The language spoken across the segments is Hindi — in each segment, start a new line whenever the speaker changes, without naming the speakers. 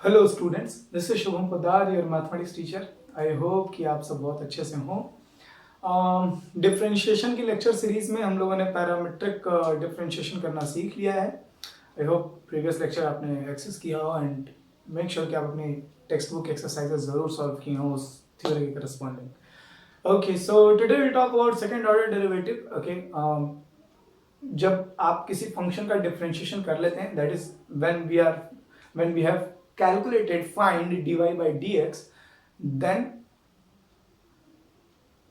Hello students, this is Shubham Poddar, your mathematics teacher. I hope कि आप सब बहुत अच्छे से हों। डिफरेंशिएशन की लेक्चर सीरीज में हम लोगों ने पैरामीट्रिक डिफरेंशिएशन करना सीख लिया है। आई होप प्रीवियस लेक्चर आपने एक्सेस किया हो एंड मेक श्योर कि आप अपनी टेक्स्ट बुक एक्सरसाइजेस ज़रूर सॉल्व किए हों उस थ्योरी के corresponding. Okay, so today will talk about second order derivative. Okay, जब आप किसी फंक्शन का डिफरेंशिएशन कर लेते हैं, that is when we have calculated find dy by dx, then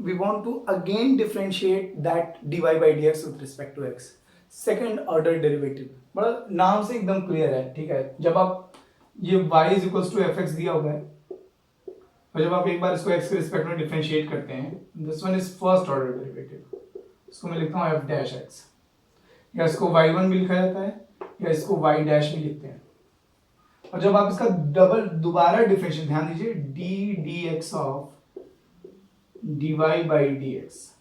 we want to again differentiate that dy by dx with respect to x, second order derivative. बड़ा नाम से एकदम क्लियर है, ठीक है। जब आप ये y is equal to f x दिया हुआ है और जब आप एक बार इसको x के रिस्पेक्ट में डिफरेंशिएट करते हैं, this one is first order derivative. इसको मैं लिखता हूँ एफ डैश एक्स, या इसको y1 भी लिखा जाता है या इसको y डैश भी लिखते हैं। और जब आप इसका डबल दोबारा डिफरेंशिएट, ध्यान दीजिए, d d x of d y by d x.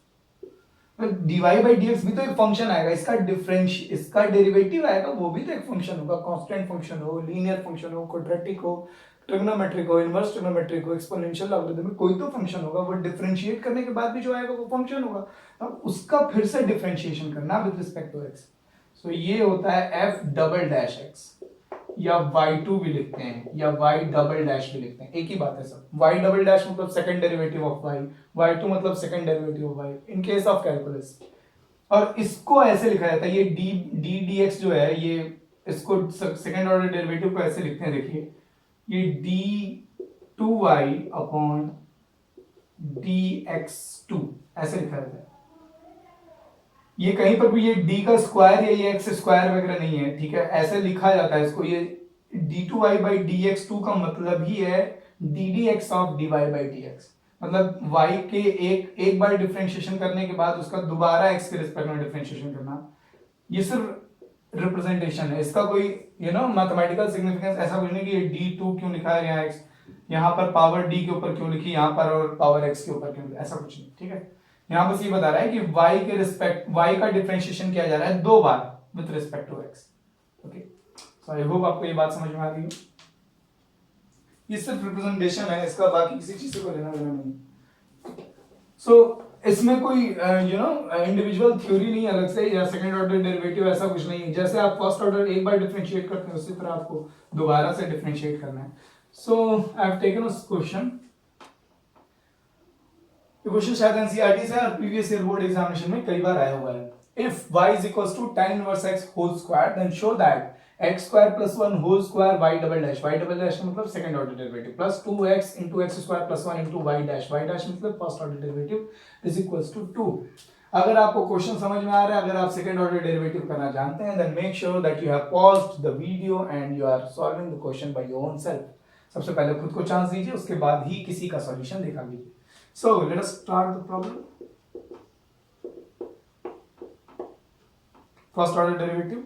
D y by d x भी तो एक फंक्शन आएगा, इसका डेरिवेटिव आएगा, वो भी तो एक फंक्शन होगा। कांस्टेंट फंक्शन हो, लीनियर फंक्शन हो, क्वाड्रेटिक हो, ट्रिग्नोमेट्रिक हो, इनवर्स ट्रिग्नोमेट्रिक हो, एक्सपोनेंशियल लॉगरिथमिक, कोई तो फंक्शन होगा। वो डिफरेंशिएट करने के बाद भी जो आएगा वो फंक्शन होगा। अब उसका फिर से डिफरेंशिएशन करना विद रिस्पेक्ट टू एक्स। सो ये होता है एफ डबल डैश एक्स, या y2 भी लिखते हैं या y डबल डैश भी लिखते हैं, एक ही बात है सब। y डबल डैश मतलब second derivative of y, y2 मतलब second derivative of y in case of calculus. और इसको ऐसे लिखा जाता है, ये डी dx जो है, ये इसको सेकंड ऑर्डर डेरिवेटिव को ऐसे लिखते हैं, देखिए, ये d2y अपॉन dx2 ऐसे लिखा जाता है। ये कहीं पर भी ये d का स्क्वायर या ये x स्क्वायर वगैरह नहीं है, ठीक है, ऐसे लिखा जाता है इसको। ये d2y by dx2 का मतलब ही है ddx of dy by dx, मतलब y के एक बार डिफरेंशिएशन करने के बाद उसका दोबारा x के रिस्पेक्ट में डिफरेंशिएशन करना। ये सिर्फ रिप्रेजेंटेशन है, इसका कोई मैथमेटिकल सिग्निफिकेंस ऐसा कुछ नहीं कि ये d2 क्यों लिखा है यहाँ x, यहाँ पर पावर d के ऊपर क्यों लिखी, यहाँ पर और पावर x के ऊपर क्यों, ऐसा कुछ नहीं, ठीक है। यहां बस ये बता रहा है कि y के रिस्पेक्ट y का डिफरेंशिएशन किया जा रहा है दो बार with respect to x। Okay, so I hope आपको ये बात समझ में आ गई। ये सिर्फ रिप्रेजेंटेशन है, इसका बाकी किसी चीज से कोई लेना देना नहीं। सो इसमें कोई इंडिविजुअल थ्योरी नहीं अलग से, या सेकंड ऑर्डर डेरिवेटिव ऐसा कुछ नहीं है। जैसे आप फर्स्ट ऑर्डर एक बार डिफरेंशिएट करते हैं, उसी तरह आपको दोबारा से डिफरेंशिएट करना है। So I have taken a question, question शायद एनसीईआरटी से और प्रीवियस ईयर बोर्ड एग्जामिनेशन में कई बार आया हुआ है। If y is equals to tan inverse x whole square, then show that x square plus 1 whole square y double dash का मतलब second order derivative plus 2x into x square plus 1 into y dash मतलब first order derivative is equals to 2। अगर आपको क्वेश्चन समझ में आ रहा है, अगर आप सेकंड ऑर्डर डेरिवेटिव करना जानते हैं, then make sure that you have paused the video and you are solving the question by your own self। सबसे पहले खुद को चांस दीजिए, उसके बाद ही किसी का सॉल्यूशन देखा लीजिए। So let us start the problem. First order derivative.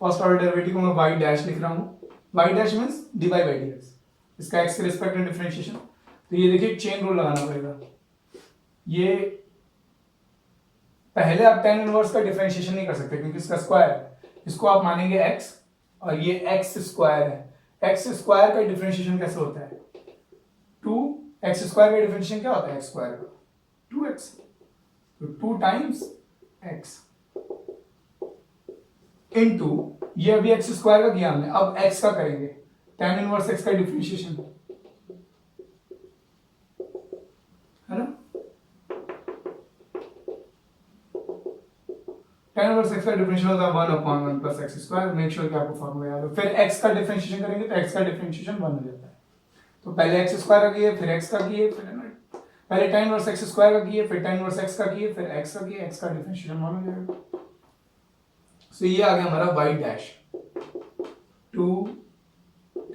First order derivative को मैं y dash लिख रहा हूँ। y dash means dy by dx। इसका x के रिस्पेक्ट में डिफरेंशिएशन। तो ये देखिए चेन रूल लगाना पड़ेगा। ये पहले आप tan इनवर्स का डिफरेंशिएशन नहीं कर सकते क्योंकि इसका स्क्वायर है। इसको आप मानेंगे x और ये x स्क्वायर है। x स्क्वायर का डिफरेंशिएशन कैसे होता है? 2x स्क्वायर का डिफरेंशिएशन क्या होता है? x स्क्वायर का 2x, तो 2 टाइम्स x इनटू ये अभी x स्क्वायर का किया हमने, अब x का करेंगे, tan इनवर्स x का डिफरेंशिएशन है ना। tan इनवर्स x का डिफरेंशिएशन होता है 1 upon 1 plus x square. Make sure कि आपको फार्मूला याद हो। फिर x का डिफरेंशिएशन करेंगे तो x का डिफरेंशिएशन 1 हो जाता है। तो पहले x स्क्वायर का किए, फिर x का किए, फिर पहले tan इनवर्स x स्क्वायर का किए, फिर tan इनवर्स x का किए, फिर x का किए, x का डिफरेंशिएशन 1 हो जाएगा। सो ये आ गया हमारा y dash 2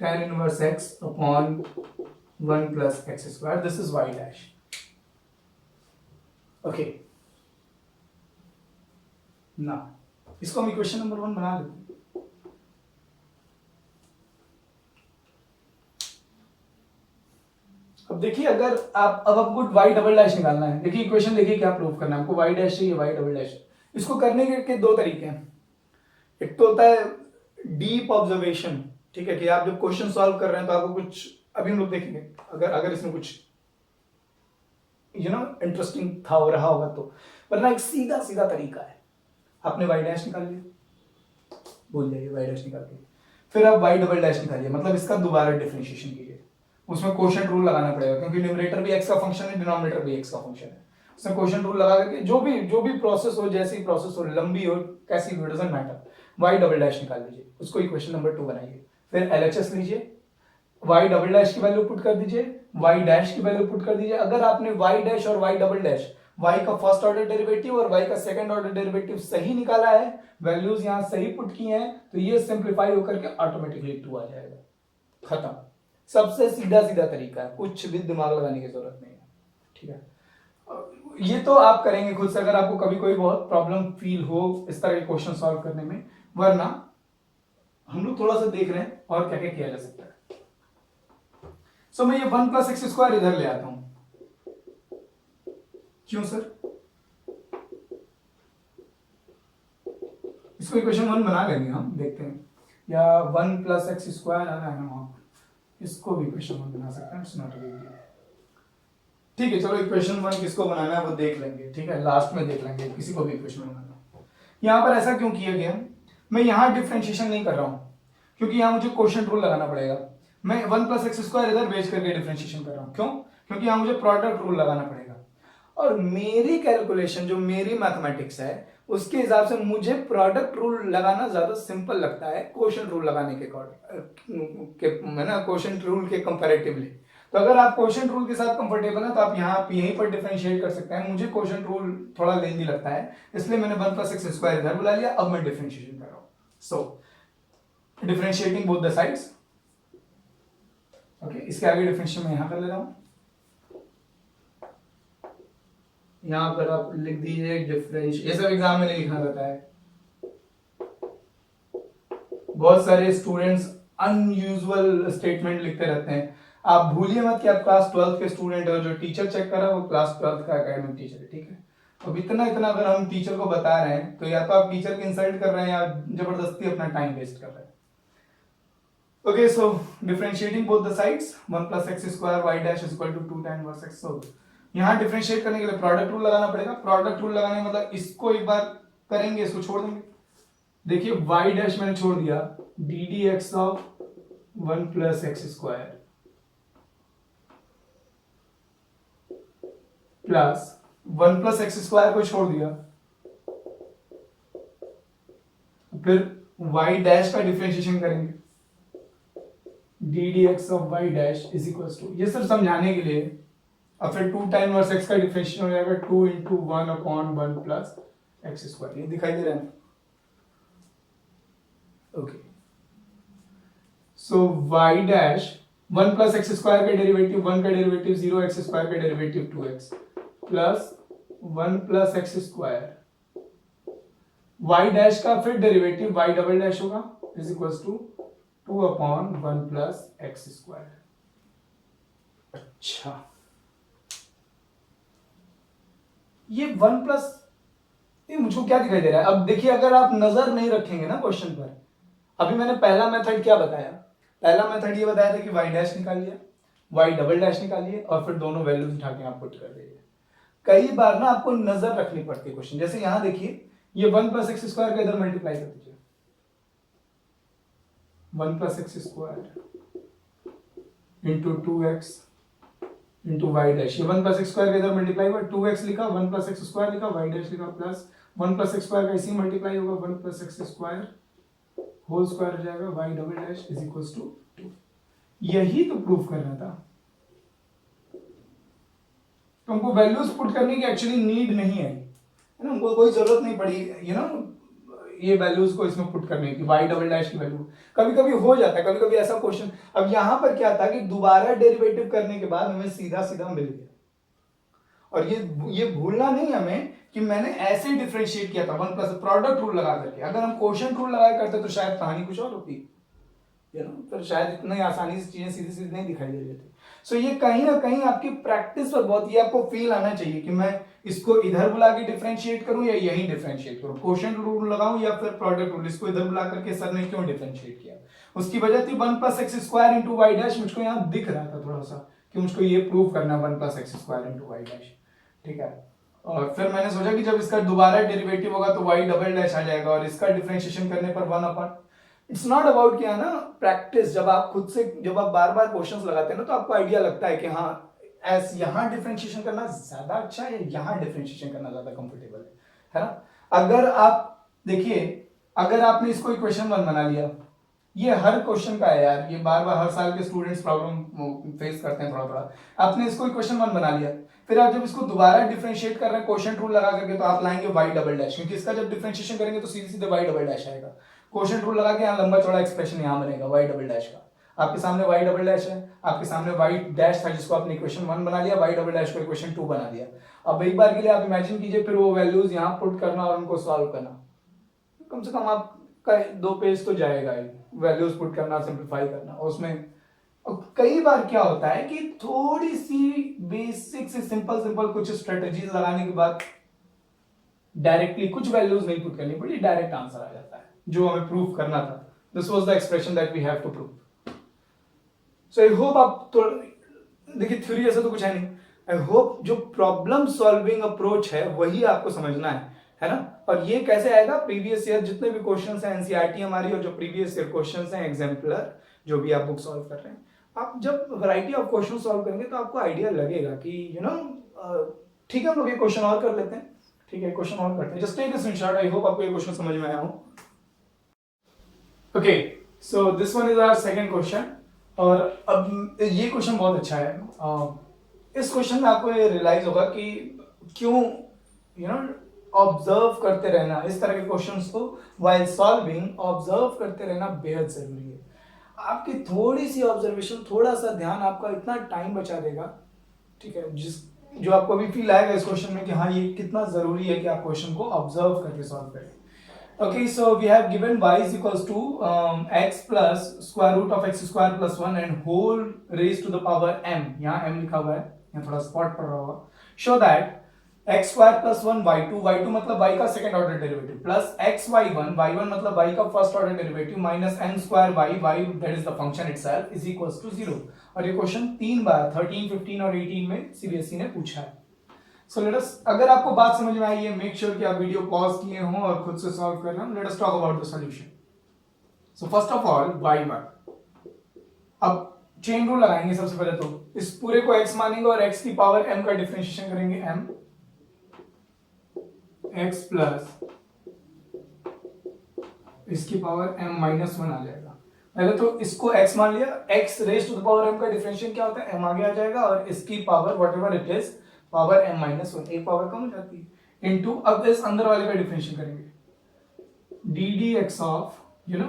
tan inverse x upon 1 plus x square, this is y dash. Okay, ना इसको हम इक्वेशन नंबर 1 बना लेते हैं। अब देखिए, अगर अब आपको y डबल डैश निकालना है, देखिए इक्वेशन देखिए क्या प्रूव करना है आपको। y डैश चाहिए, y डबल डैश। इसको करने के दो तरीके हैं। एक तो होता है डीप ऑब्जर्वेशन, ठीक है, कि आप जब क्वेश्चन सॉल्व कर रहे हैं तो आपको कुछ, अभी हम लोग देखेंगे अगर इसमें कुछ इंटरेस्टिंग था हो रहा होगा तो, वरना एक सीधा सीधा तरीका है। आपने वाई डैश निकाल लिया, भूल जाइए वाई डैश निकाल के, फिर आप वाई डबल डैश निकालिए, मतलब इसका दोबारा डिफरेंशिएशन कीजिए। उसमें क्वोशिएंट रूल लगाना पड़ेगा, क्योंकि न्यूमरेटर भी एक्स का फंक्शन है, डिनोमिनेटर भी एक्स का फंक्शन है। उसमें क्वोशिएंट रूल लगा करके जो भी प्रोसेस हो, जैसी प्रोसेस हो, लंबी हो कैसी भी, doesn't matter, y double dash निकाल लीजिए, उसको इक्वेशन नंबर 2 बनाइए। फिर एलएचएस लीजिए, वाई डबल डैश की वैल्यू पुट कर दीजिए, वाई डैश की वैल्यू पुट कर दीजिए। अगर आपने वाई डैश और वाई डबल डैश, वाई का फर्स्ट ऑर्डर डेरिवेटिव और वाई का सेकंड ऑर्डर डेरिवेटिव सही निकाला है, वैल्यूज यहां सही पुट की हैं, तो ये सिंप्लीफाई होकर के ऑटोमेटिकली 2 आ जाएगा। खत्म। सबसे सीधा सीधा तरीका है, कुछ भी दिमाग लगाने की जरूरत नहीं है। ठीक है, ये तो आप करेंगे खुद से अगर आपको कभी कोई बहुत प्रॉब्लम फील हो इस तरह के क्वेश्चन सॉल्व करने में, वरना हम लोग थोड़ा सा देख रहे हैं और क्या क्या किया जा सकता है। सो मैं ये 1 प्लस एक्स स्क्वायर इधर ले आता हूं। क्यों सर? इसको इक्वेशन 1 बना लेंगे हम, देखते हैं, या 1 प्लस एक्स स्क्वायर आना है वहां, इसको भी इक्वेशन 1 बना सकते हैं, it's not a big deal. ठीक है, चलो इक्वेशन 1 किसको बनाना है वो देख लेंगे। ठीक है, लास्ट में देख लेंगे किसी को भी इक्वेशन बनाना। यहां पर ऐसा क्यों किया गया, मैं यहां डिफरेंशिएशन नहीं कर रहा हूं, क्योंकि यहां मुझे क्वोशिएंट रूल लगाना पड़ेगा। मैं 1 प्लस एक्स स्क्वायर इधर बेच करके डिफरेंशिएशन कर रहा हूं। क्यों? क्योंकि यहां मुझे प्रोडक्ट रूल लगाना पड़ेगा, और मेरी कैलकुलेशन जो मेरी मैथमेटिक्स है उसके हिसाब से मुझे प्रोडक्ट रूल लगाना ज्यादा सिंपल लगता है क्वोशिएंट रूल लगाने के क्वोशिएंट रूल के कंपैरेटिवली। तो अगर आप क्वोशिएंट रूल के साथ कंफर्टेबल हैं तो आप यहीं पर डिफरेंशिएट कर सकते हैं। मुझे क्वोशिएंट रूल थोड़ा लेंदी लगता है, इसलिए मैंने 1 प्लस एक्स स्क्वायर इधर बुला लिया। अब मैं डिफरेंशिएशन कर रहा हूं, सो differentiating both the sides. Okay, इसके आगे डिफरेंशिएशन मैं यहां कर ले रहा हूं। यहां पर आप लिख दीजिए डिफरेंशिएशन, ये सब एग्जाम में नहीं लिखना रहता है। बहुत सारे स्टूडेंट्स अनयूजुअल स्टेटमेंट लिखते रहते हैं। आप भूलिए मत कि आप क्लास 12 के स्टूडेंट हो, जो टीचर चेक कर रहा है वो क्लास 12 का एकेडमिक टीचर है। ठीक है, अब इतना इतना अगर हम टीचर को बता रहे हैं तो या तो आप टीचर की इंसल्ट कर रहे हैं या जबरदस्ती अपना टाइम वेस्ट कर रहे हैं। Okay, so differentiating both the sides, 1 plus x square y dash is equal to 2 tan inverse x. So यहाँ डिफरेंशिएट करने के लिए प्रोडक्ट रूल लगाना पड़ेगा। प्रोडक्ट रूल लगाने मतलब इसको एक बार करेंगे, इसको छोड़ देंगे। देखिए y डैश मैंने छोड़ दिया, d d x of 1 plus x square plus 1 plus x square को छोड़ दिया, फिर y डैश का डिफरेंशिएशन करेंगे, d d x of y dash is equal to, ये सब समझाने के लिए, और फिर 2 टाइम वर्स एक्स का डिफरेंशिएशन हो जाएगा 2 into 1 upon 1 plus x square. ये दिखाई दे रहा है? Okay, so y dash 1 plus x square का डेरिवेटिव 1 का डेरिवेटिव 0, एक्स स्क्वायर का derivative 2x plus 1 plus x square, y dash का फिर डेरिवेटिव वाई डबल डैश होगा is equal to 2 upon 1 plus x square. अच्छा, ये 1 प्लस, ये मुझको क्या दिखाई दे रहा है? अब देखिए, अगर आप नजर नहीं रखेंगे ना क्वेश्चन पर, अभी मैंने पहला मेथड क्या बताया? पहला मेथड ये बताया था कि वाई डैश निकालिए, वाई डबल डैश निकालिए और फिर दोनों वैल्यूज उठा के आप पुट कर दीजिए। कई बार ना आपको नजर रखनी पड़ती है क्वेश्चन, जैसे यहां देखिए, ये 1 प्लस एक्स स्क्वायर का इधर मल्टीप्लाई कर दीजिए, 1 plus x square into 2x into y dash, ये 1 प्लस एक्स स्क्वायर का इधर मल्टीप्लाई हुआ, 2x लिखा, 1 प्लस एक्स स्क्वायर लिखा, वाई डैश लिखा, प्लस 1 प्लस एक्स स्क्वायर का इसी मल्टीप्लाई होगा, 1 plus x square whole square हो जाएगा, y double dash is equal to 2। यही तो प्रूफ करना था। तुमको वैल्यूज पुट करने की एक्चुअली नीड नहीं है ना, हमको कोई जरूरत नहीं पड़ी ये वैल्यूज को इसमें पुट करने की, वाई डबल डैश की वैल्यू। कभी कभी हो जाता है, कभी कभी ऐसा क्वेश्चन। अब यहां पर क्या था कि दोबारा डेरिवेटिव करने के बाद हमें सीधा सीधा मिल गया, और ये भूलना नहीं हमें कि मैंने ऐसे डिफरेंशिएट किया था 1 प्लस प्रोडक्ट रूल लगा करके। अगर हम क्वोशिएंट रूल लगाया करते तो शायद कहानी कुछ और होती, फिर शायद इतनी आसानी से चीजें सीधी सीधी नहीं दिखाई दे रही थी। सो ये कहीं ना कहीं आपकी प्रैक्टिस पर बहुत, ये आपको फील आना चाहिए कि मैं इसको इधर बुला के डिफरेंशिएट करूं या यहीं डिफरेंशिएट करूं, क्वोशिएंट रूल लगाऊं या फिर प्रोडक्ट रूल, इसको इधर बुला करके सर ने क्यों डिफरेंशिएट किया। उसकी वजह थी 1 plus x square into y dash, मुझको यहाँ दिख रहा था थोड़ा सा कि मुझको ये प्रूव करना 1 plus x square into y dash, ठीक है। और फिर मैंने सोचा कि जब इसका दोबारा डेरिवेटिव होगा तो y डबल डैश आ जाएगा और इसका डिफरेंशिएशन करने पर 1 अपॉन, इट्स नॉट अबाउट क्या ना प्रैक्टिस, जब आप खुद से जब आप बार बार क्वेश्चंस लगाते हैं ना तो आपको आइडिया लगता है कि हाँ एस यहाँ डिफरेंशिएशन करना ज्यादा अच्छा है या यहाँ डिफरेंशिएशन करना ज्यादा कंफर्टेबल है ना। अगर आप देखिए, अगर आपने इसको इक्वेशन 1 बना लिया, ये हर क्वेश्चन का है यार, ये बार बार हर साल के स्टूडेंट्स प्रॉब्लम फेस करते हैं थोड़ा थोड़ा। आपने इसको इक्वेशन 1 बना लिया, फिर आप जब इसको दोबारा डिफरेंशिएट कर रहे हैं क्वोशिएंट रूल लगा करके, तो आप लाएंगे y डबल डैश, क्योंकि इसका जब डिफरेंशिएशन करेंगे तो सीधे सीधे y डबल डैश आएगा। क्वोशिएंट रूल लगा के यहाँ लंबा चौड़ा एक्सप्रेशन यहाँ बनेगा y डबल डैश का। आपके सामने y डबल डैश है, आपके सामने y डैश था जिसको आपने इक्वेशन 1 बना लिया, y डबल डैश को इक्वेशन 2 बना दिया। अब एक बार के लिए आप इमेजिन कीजिए फिर वो वैल्यूज यहाँ पुट करना और उनको सॉल्व करना, कम से कम आपका 2 पेज तो जाएगा ही, वैल्यूज पुट करना, सिंप्लीफाई करना उसमें। कई बार क्या होता है कि थोड़ी सी बेसिक से सिंपल कुछ स्ट्रेटजीज लगाने के बाद डायरेक्टली कुछ वैल्यूज नहीं पुट करनी पड़ी, डायरेक्ट आंसर आ जाता है जो हमें प्रूव करना था। This was the expression that we have to prove. So I hope आप तो देखिए थ्योरी ऐसा तो कुछ है नहीं, आई होप जो प्रॉब्लम सॉल्विंग अप्रोच है वही आपको समझना है ना। और ये कैसे आएगा, प्रीवियस ईयर जितने भी क्वेश्चंस हैं एनसीईआरटी हमारी, और जो प्रीवियस ईयर क्वेश्चंस हैं एग्जाम्पलर जो भी आप बुक सॉल्व कर रहे हैं, आप जब वैरायटी ऑफ क्वेश्चन सॉल्व करेंगे तो आपको आइडिया लगेगा कि यू नो ठीक है हम लोग ये क्वेश्चन और कर लेते हैं, ठीक है क्वेश्चन और करते हैं, just take a screenshot. I hope आपको ये क्वेश्चन समझ में आया हो। Okay so this one is our second question, और अब ये क्वेश्चन बहुत अच्छा है। इस क्वेश्चन में आपको ये रियलाइज होगा कि क्यों यू नो ऑब्जर्व करते रहना, इस तरह के क्वेश्चंस को व्हाइल सॉल्विंग ऑब्जर्व करते रहना बेहद जरूरी है। आपकी थोड़ी सी ऑब्जर्वेशन, थोड़ा सा ध्यान आपका इतना टाइम बचा देगा, ठीक है, जिस जो आपको अभी फील आएगा इस क्वेश्चन में कि हाँ ये कितना जरूरी है कि आप क्वेश्चन को ऑब्जर्व करके सॉल्व करें। Okay, so we have given y is equals to x plus square root of x square plus 1 and whole raised to the power m, यहाँ m लिखा हुआ है, यहाँ थोड़ा स्पॉट पड़ रहा होगा। Show that x square plus 1 y2 मतलब y का second order derivative, plus x y1 मतलब y का first order derivative, minus m square y that is the function itself is equals to 0। और ये क्वेश्चन 3 बार 13, 15 और 18 में सीबीएसई ने पूछा है। So let us, अगर आपको बात समझ में आई है, मेक श्योर कि आप वीडियो पॉज किए हों और खुद से सॉल्व कर रहे हो। Let us talk about the solution. So first of all y1, अब चेन रूल लगाएंगे सबसे पहले, तो इस पूरे को x मानेंगे और x की पावर m का डिफरेंशिएशन करेंगे, m x प्लस इसकी पावर m माइनस 1 आ जाएगा। पहले तो इसको x मान लिया, x raise to the power m का डिफरेंशिएशन क्या होता है, m आगे आ जाएगा और इसकी power whatever it is power m minus 1, एक पावर कम हो जाती है, इनटू अब इस अंदर वाले का डिफरेंशिएशन करेंगे, d d x of you know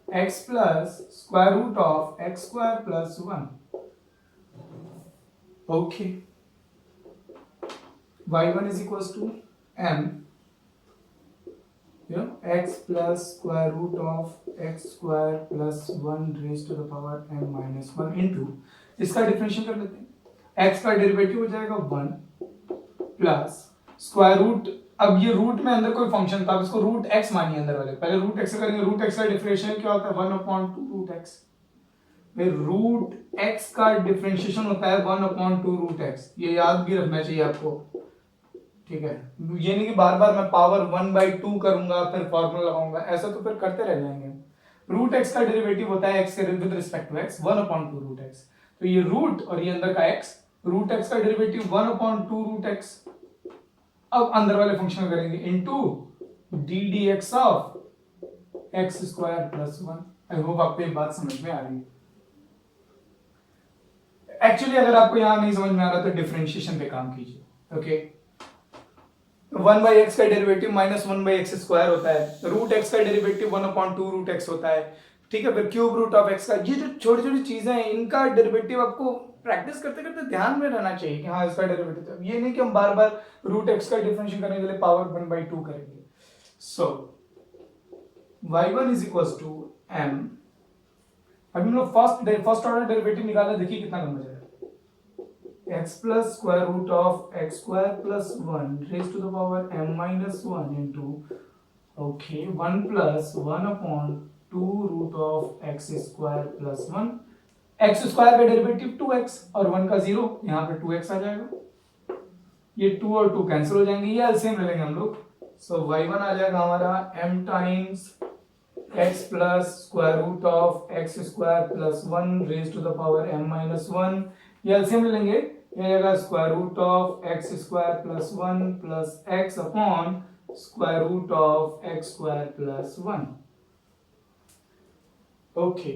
x plus square root of x square plus 1। ओके, y1 is equals to m you know x plus square root of x square plus 1 raised to the power m minus 1 into इसका डिफरेंशिएशन कर लेते हैं, x का डेरिवेटिव हो जाएगा 1 प्लस स्क्वायर रूट, अब ये रूट में अंदर कोई फंक्शन था, अब इसको रूट x मानिए अंदर वाले, पहले रूट x से करेंगे, रूट x का डिफरेंशिएशन क्या होता है 1/2 रूट x, में रूट x का डिफरेंशिएशन होता है 1/2 रूट x, ये याद भी रखना चाहिए आपको, ठीक है। ये नहीं कि बार बार मैं पावर 1/2 करूंगा फिर फॉर्मूला लगाऊंगा, ऐसा तो फिर करते रह जाएंगे। रूट x का डेरिवेटिव होता है x के with respect to x 1/2 root x, तो ये रूट और ये अंदर का x, रूट x का डेरिवेटिव 1/2 रूट x, अब अंदर वाले फंक्शन करेंगे into d d x of x square plus 1। I hope आपको ये बात समझ में आ रही है। एक्चुअली अगर आपको यहां नहीं समझ में आ रहा तो डिफरेंशिएशन पे काम कीजिए, ओके। 1/x का डेरिवेटिव माइनस 1/x स्क्वायर होता है, रूट x का डेरिवेटिव 1/2 रूट x होता है, ठीक है। फिर क्यूब रूट ऑफ x का, ये जो छोटी छोटी चीजें हैं इनका डेरिवेटिव आपको प्रैक्टिस करते करते ध्यान में रहना चाहिए कि हाँ इसका डेरिवेटिव, ये नहीं कि हम बार बार रूट x का डिफरेंशिएट करने के लिए पावर 1/2 करेंगे। So y1 is equals to m, अभी हम लोग फर्स्ट ऑर्डर डेरिवेटिव निकाला, देखिए कितना कम हो जाएगा, x plus square root of x square plus 1 raised to the power m minus 1 into, okay, 1 plus 1 upon 2 root of x square plus 1, x square का डेरिवेटिव 2x और 1 का 0, यहाँ पे 2x आ जाएगा, ये 2 और 2 कैंसिल हो जाएंगे, ये एलसीएम ले लेंगे हम लोग। सो y1 आ जाएगा हमारा m times x plus square root of x square plus 1 raise to the power m minus 1, ये एलसीएम ले लेंगे, ये आएगा square root of x square plus 1 plus x upon square root of x square plus 1। Okay,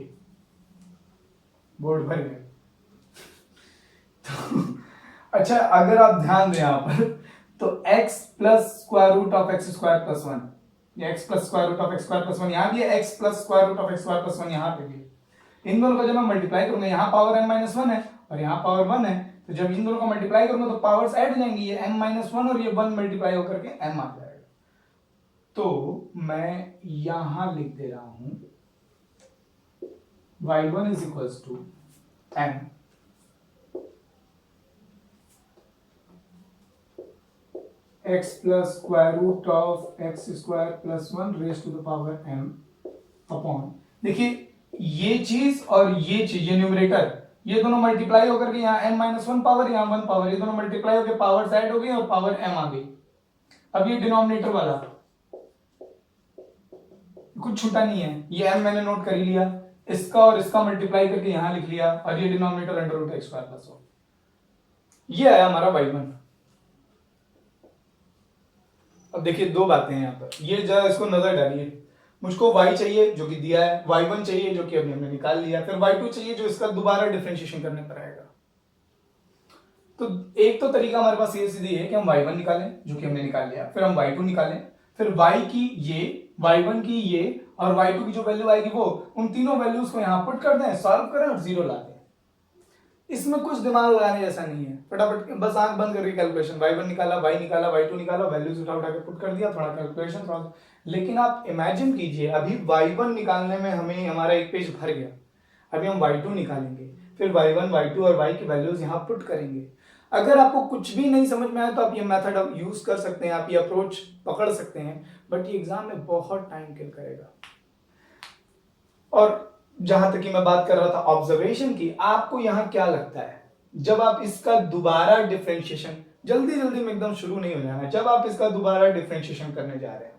board भर गए। तो अच्छा, अगर आप ध्यान दें यहाँ पर, तो x plus square root of x square plus 1, ये x plus square root of x square plus 1 यहाँ भी है, x plus square root of x square plus 1 यहाँ पे भी है। इन दोनों को जब मैं मल्टीप्लाई करूंगा, यहाँ पावर m माइनस 1 है और यहाँ पावर 1 है, तो जब इन दोनों को मल्टीप्लाई करूंगा तो पावर्स ऐड हो जाएंगी, ये m माइनस 1 और ये 1 मल्टीप्लाई होकर के m आ जाएगा। तो मैं यहां लिख दे रहा हूं y1 is equals to m x plus square root of x square plus 1 raise to the power m upon, देखिए ये चीज और ये चीज, ये न्यूमरेटर, ये दोनों मल्टीप्लाई होकर के यहाँ m माइनस 1 पावर, यहाँ 1 पावर, ये दोनों मल्टीप्लाई होकर पावर ऐड हो गई और पावर m आ गई। अब ये डिनोमिनेटर वाला कुछ छूटा नहीं है, ये m मैंने नोट कर ही लिया, इसका और इसका मल्टीप्लाई करके यहां लिख लिया, और ये denominator under root x square plus 1, ये आया हमारा y1। अब देखिए दो बातें हैं यहाँ पर, ये जरा इसको नजर डालिए, मुझको y चाहिए जो कि दिया है, y1 चाहिए जो कि अभी हमने निकाल लिया, फिर y2 चाहिए जो इसका दोबारा डिफरेंशिएशन करने पर आएगा। तो एक तो तरीका हमारे पास ये सीधी है कि हम y1 निकालें जो कि हमने निकाल लिया, फिर हम y2 निकालें, फिर y की ये, y1 की ये और y2 की जो वैल्यू आएगी वो, उन तीनों वैल्यूज को यहां पुट कर दें, सॉल्व करें और जीरो ला दें। इसमें कुछ दिमाग लगाने जैसा नहीं है, फटाफट बस आंख बंद करके कैलकुलेशन, y1 निकाला, y निकाला, y2 निकाला, वैल्यूज उठा उठा के पुट कर दिया, थोड़ा कैलकुलेशन सॉल्व। लेकिन आप इमेजिन कीजिए, अभी y1 निकालने में हमें हमारा एक पेज भर गया, अभी हम y2 निकालेंगे, फिर y1, y2 और y की वैल्यूज यहां पुट करेंगे। अगर आपको कुछ भी नहीं समझ में आया तो आप ये मेथड यूज कर सकते हैं, आप ये अप्रोच पकड़ सकते हैं, बट ये एग्जाम में बहुत टाइम किल करेगा। और जहां तक कि मैं बात कर रहा था ऑब्जर्वेशन की, आपको यहां क्या लगता है, जब आप इसका दोबारा डिफरेंशिएशन, जल्दी जल्दी में एकदम शुरू नहीं हो जाना, जब आप इसका दोबारा डिफरेंशिएशन करने जा रहे हैं,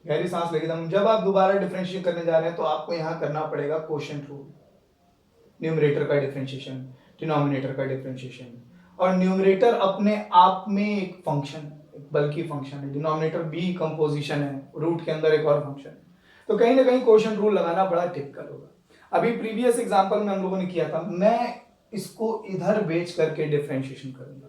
गहरी सांस लेके दम, जब आप दोबारा डिफरेंशिएट करने जा रहे हैं तो आपको यहां करना पड़ेगा क्वोशिएंट रूल, न्यूमरेटर का डिफरेंशिएशन, डिनोमिनेटर का डिफरेंशिएशन। और न्यूमरेटर अपने आप में एक फंक्शन, एक बल्कि फंक्शन है, डिनोमिनेटर भी कंपोजिशन है, रूट के अंदर एक और फंक्शन है, तो कहीं ना कहीं क्वोशिएंट रूल लगाना बड़ा टिपिकल होगा। अभी प्रीवियस एग्जांपल में हम लोगों ने किया था, मैं इसको इधर भेज करके डिफरेंशिएशन करूंगा,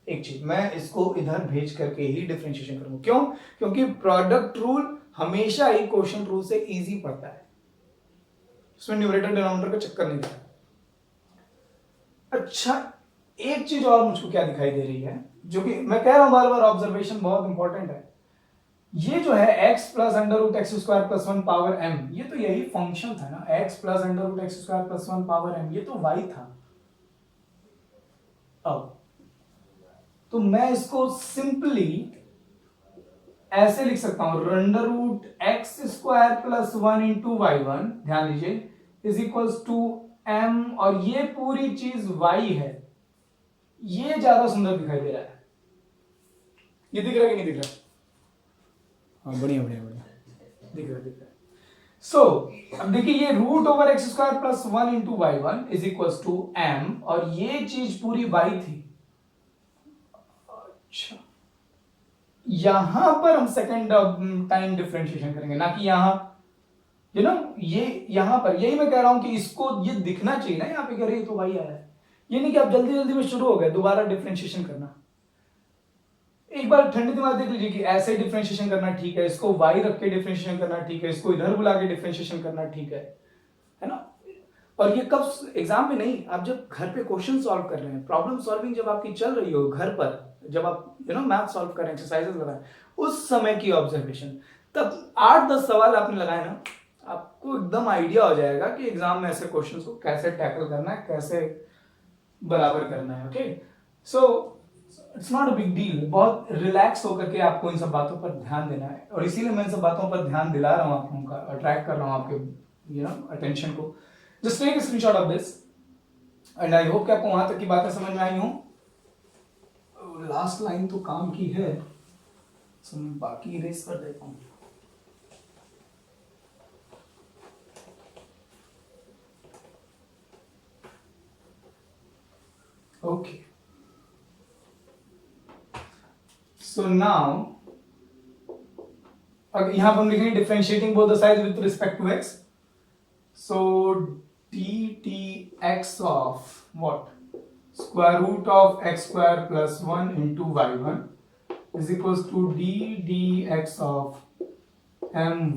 एक चीज मैं इसको इधर भेज करके ही डिफरेंशिएशन करूंगा, क्यों? क्योंकि प्रोडक्ट रूल हमेशा ही क्वोशिएंट रूल से इजी पड़ता है, इसमें न्यूमरेटर डिनोमिनेटर का चक्कर नहीं रहता। अच्छा, एक चीज और मुझको क्या दिखाई दे रही है, जो कि मैं कह रहा हूं बार बार, ऑब्जर्वेशन बहुत इंपॉर्टेंट है। ये जो है x plus under root x square plus 1 power m, ये तो यही फंक्शन था ना, x plus under root x square plus 1 power m, ये तो y था। अब तो मैं इसको सिंपली ऐसे लिख सकता हूं, under root x square plus 1 into y1, ध्यान दीजिए, इज इक्वल्स टू m, और ये पूरी चीज y है। ये ज्यादा सुंदर दिखाई दे रहा है, ये दिख रहा है कि नहीं दिख रहा? हाँ, बढ़िया बढ़िया बढ़िया दिख रहा है। सो अब देखिए, ये root over x square plus 1 into y1 is equals to m, और ये चीज पूरी y थी। अच्छा, यहां पर हम सेकंड टाइम डिफरेंशिएशन करेंगे, ना कि यहां, यू नो, ये यहां पर, यही मैं कह रहा हूं कि इसको ये दिखना चाहिए ना यहाँ पे, कह रही तो भाई आया है, ये नहीं कि आप जल्दी जल्दी में शुरू हो गए दोबारा डिफरेंशिएशन करना। एक बार ठंडे दिमाग देख लीजिए कि ऐसे डिफरेंशिएशन करना ठीक है, इसको y रख के डिफरेंशिएशन करना ठीक है, इसको इधर बुला के डिफरेंशिएशन करना ठीक है ना। और ये कब एग्जाम में नहीं, आप जब घर पे क्वेश्चन सॉल्व कर रहे हैं, प्रॉब्लम सॉल्विंग जब आपकी चल रही हो घर पर, जब आप मैथ सॉल्व कर रहे हैं, एक्सरसाइजेस कर रहे हैं, उस समय की ऑब्जर्वेशन, तब 8-10 सवाल आपने लगाए ना, आपको एकदम आइडिया हो जाएगा कि एग्जाम में ऐसे क्वेश्चंस को कैसे टैकल करना है, कैसे बराबर करना है। Okay, so it's not a big deal, बहुत रिलैक्स होकर के आपको इन सब बातों पर ध्यान देना है, और इसीलिए मैं इन सब बातों पर ध्यान दिला रहा हूँ, आप लोगों का अट्रैक्ट कर रहा हूँ आपके अटेंशन को। Just take a screenshot of this and I hope कि आपको वहां तक की बातें समझ में आई हों। लास्ट लाइन तो काम की है, सो मैं बाकी इरेज कर देता हूँ। ओके, सो नाउ अब यहां पर हम लिखेंगे differentiating both the sides with respect to x, so dt x of what square root of x square plus 1 into y1 is equals to d dx of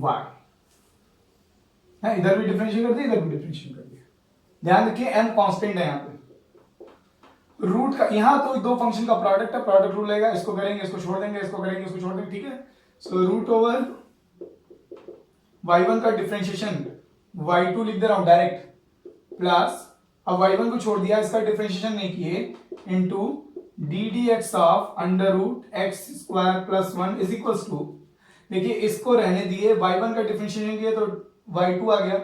my है, इधर भी डिफरेंशिएट कर दिया, इधर भी डिफरेंशिएट कर दिया। ध्यान रखिए m कांस्टेंट है यहाँ पे, रूट का यहाँ तो दो फंक्शन का प्रोडक्ट है, प्रोडक्ट रूल लेगा, इसको करेंगे इसको छोड़ देंगे, इसको करेंगे इसको छोड़ देंगे, ठीक है। सो रूट ओवर y1 का डिफरेंशिएशन y2 लिख दे रहा हूं डायरेक्ट, प्लस अब y1 को छोड़ दिया, इसका डिफरेंशिएशन नहीं किए, into d d x of under root x square plus 1 is equals to, देखिए इसको रहने दिए, y1 का डिफरेंशिएशन किया तो y2 आ गया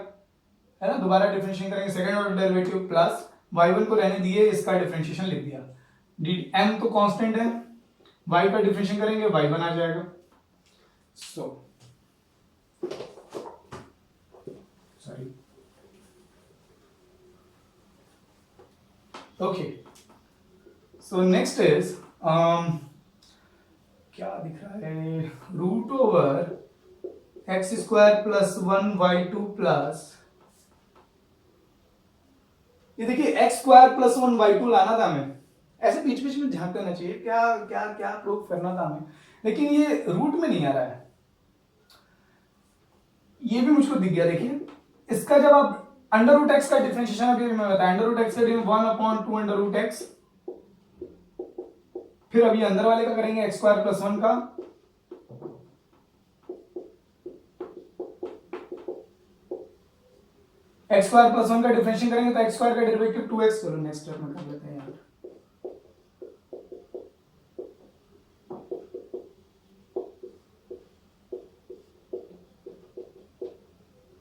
है ना, दोबारा डिफरेंशिएशन करेंगे second order derivative, plus y1 को रहने दिए, इसका डिफरेंशिएशन लिख दिया, डी m तो कांस्टेंट है, y का डिफरेंशिएशन करेंगे y1 आ जाएगा। So sorry, okay, so next is क्या दिख रहा है, root over x square plus 1 y2 plus, ये देखिए एक्स स्क्वायर प्लस 1 y2 लाना था हमें, ऐसे बीच बीच में ध्यान करना चाहिए क्या क्या क्या प्रूफ करना था हमें, लेकिन ये रूट में नहीं आ रहा है, ये भी मुझको दिख गया। देखिए इसका जब आप अंडर रूट एक्स का डिफरेंशिएशन अभी मैं बताया, अंडर रूट एक्स का 1/2 अंडर रूट एक्स, फिर अभी अंदर वाले का करेंगे एक्स स्क्वायर प्लस 1 का, एक्स स्क्वायर प्लस 1 का डिफरेंशिएशन करेंगे तो एक्स स्क्वायर का डेरिवेटिव 2x, चलो नेक्स्ट स्टेप में कर लेते हैं यार।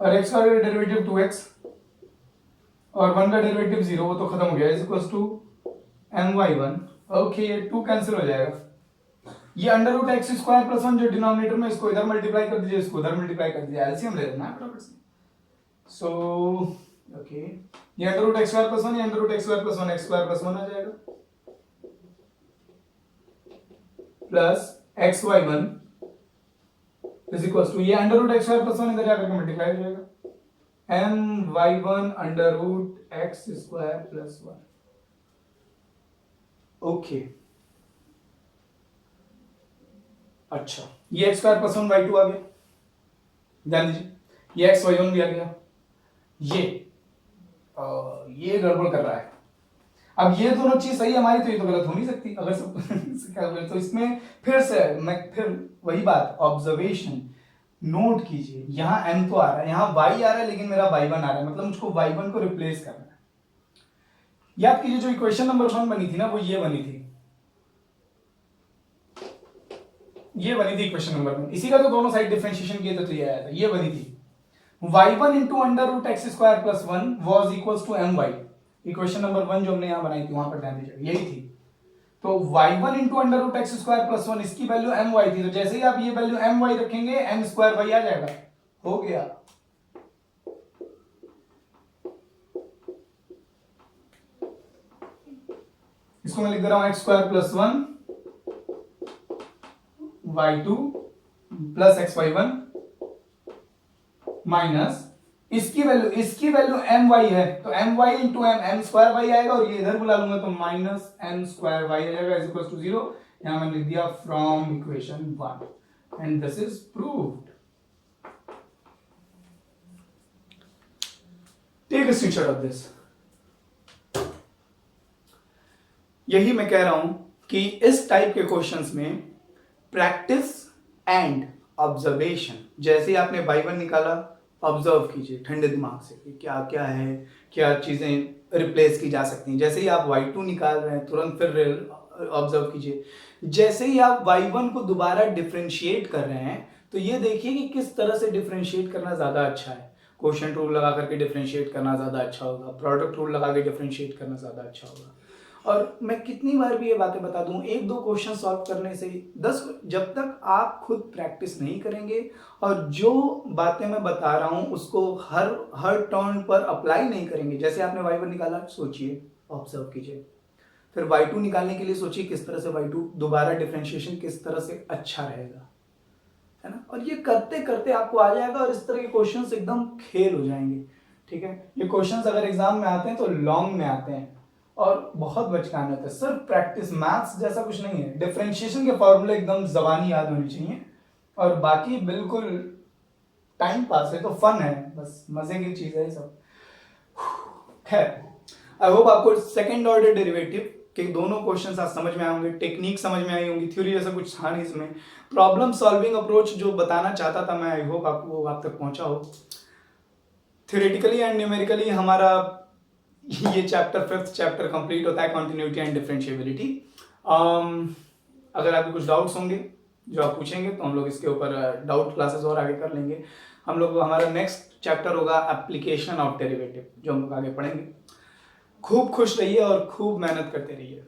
और x का डेरिवेटिव 2x और 1 का डेरिवेटिव 0, वो तो खत्म हो गया, is equals to my1। Okay, ये 2 कैंसिल हो जाएगा, ये under root x square plus 1 जो डिनोमिनेटर में, इसको इधर मल्टीप्लाई कर दीजिए, इसको उधर मल्टीप्लाई कर दीजिए, एलसीएम ले लेना है फटाफट से। सो ओके, ये under root x square plus 1, ये under root x square plus 1, x square plus 1 आ जाएगा, plus x y 1 is equals to, ये under root x square plus 1 इधर जाकर मल्टीप्लाई हो जाएगा, M y 1 under root x square plus 1। Okay, अच्छा, ये एक्स स्क्वायर प्लस 1 y2 आ गया, ध्यान दीजिए, ये एक्स वाई 1 भी आ गया, ये गड़बड़ कर रहा है। अब ये दोनों चीज सही हमारी, तो ये तो गलत हो नहीं सकती, अगर सब तो इसमें फिर से मैं फिर वही बात, ऑब्जर्वेशन नोट कीजिए, यहाँ m तो आ रहा है, यहाँ y आ रहा है, लेकिन मेरा y1 आ रहा है, मतलब मुझको y1 को रिप्लेस करना है। याद कीजिए जो इक्वेशन नंबर 1 बनी थी ना, वो ये बनी थी, ये बनी थी इक्वेशन नंबर 1, इसी का तो दोनों साइड डिफरेंशिएशन किए थे तो ये आया था, ये बनी थी y1 into under root x square plus 1 was equals to my, equation number 1 जो हमने यहां बनाई थी वहां पर ध्यान दीजिए, यही थी। तो y1 into under root x square plus 1, इसकी वैल्यू my थी, तो जैसे ही आप ये वैल्यू my रखेंगे m स्क्वायर y आ जाएगा, हो गया। इसको मैं लिख दे रहा हूं x square plus 1 y2 plus x y 1 minus इसकी वैल्यू my है, तो my into m square y आएगा, और ये इधर बुला लूंगा तो माइनस m स्क्वायर y आ जाएगा, इज इक्वल टू 0। यहां मैंने लिख दिया from equation 1 and this is proved. Take a screenshot of this. यही मैं कह रहा हूं कि इस टाइप के क्वेश्चंस में प्रैक्टिस एंड ऑब्जर्वेशन, जैसे आपने y1 निकाला ऑब्जर्व कीजिए ठंडे दिमाग से कि क्या क्या है, क्या चीज़ें रिप्लेस की जा सकती हैं। जैसे ही आप y2 निकाल रहे हैं तुरंत फिर ऑब्जर्व कीजिए, जैसे ही आप y1 को दोबारा डिफ्रेंशिएट कर रहे हैं तो ये देखिए कि किस तरह से डिफ्रेंशिएट करना ज़्यादा अच्छा है। क्वोशिएंट रूल लगा करके डिफ्रेंशिएट करना ज़्यादा अच्छा होगा, प्रोडक्ट रूल लगा के डिफ्रेंशिएट करना ज़्यादा अच्छा होगा। और मैं कितनी बार भी ये बातें बता दूं, एक दो क्वेश्चन सॉल्व करने से 10, जब तक आप खुद प्रैक्टिस नहीं करेंगे और जो बातें मैं बता रहा हूं उसको हर हर टर्न पर अप्लाई नहीं करेंगे, जैसे आपने y1 निकाला, सोचिए, ऑब्जर्व कीजिए, फिर y2 निकालने के लिए सोचिए किस तरह से y2 दोबारा डिफरेंशिएशन किस तरह से अच्छा रहेगा, है ना। और ये करते करते आपको आ जाएगा और इस तरह के क्वेश्चंस एकदम खेल हो जाएंगे, ठीक है। ये क्वेश्चंस अगर एग्जाम में आते हैं तो लॉन्ग में आते हैं और बहुत बचकाने होते हैं, सिर्फ प्रैक्टिस, मैथ्स जैसा कुछ नहीं है। डिफरेंशिएशन के फॉर्मूले एकदम जबानी याद होनी चाहिए और बाकी बिल्कुल टाइम पास है, तो फन है, बस मजे की चीज है सब। खैर, आई होप आपको सेकेंड ऑर्डर डेरिवेटिव के दोनों क्वेश्चंस आज समझ में आए होंगे, टेक्निक समझ में आई होंगी, थ्योरी जैसा कुछ था नहीं इसमें। प्रॉब्लम सॉल्विंग अप्रोच जो बताना चाहता था मैं, आई होप आपको आप तक पहुंचा हो। थ्योरेटिकली एंड न्यूमेरिकली हमारा ये चैप्टर, फिफ्थ चैप्टर कंप्लीट होता है, कॉन्टिन्यूटी एंड डिफरेंशिएबिलिटी। अगर आपके कुछ डाउट्स होंगे जो आप पूछेंगे तो हम लोग इसके ऊपर डाउट क्लासेस और आगे कर लेंगे। हम लोग हमारा नेक्स्ट चैप्टर होगा एप्लीकेशन ऑफ डेरिवेटिव, जो हम लोग आगे पढ़ेंगे। खूब खुश रहिए और खूब मेहनत करते रहिए।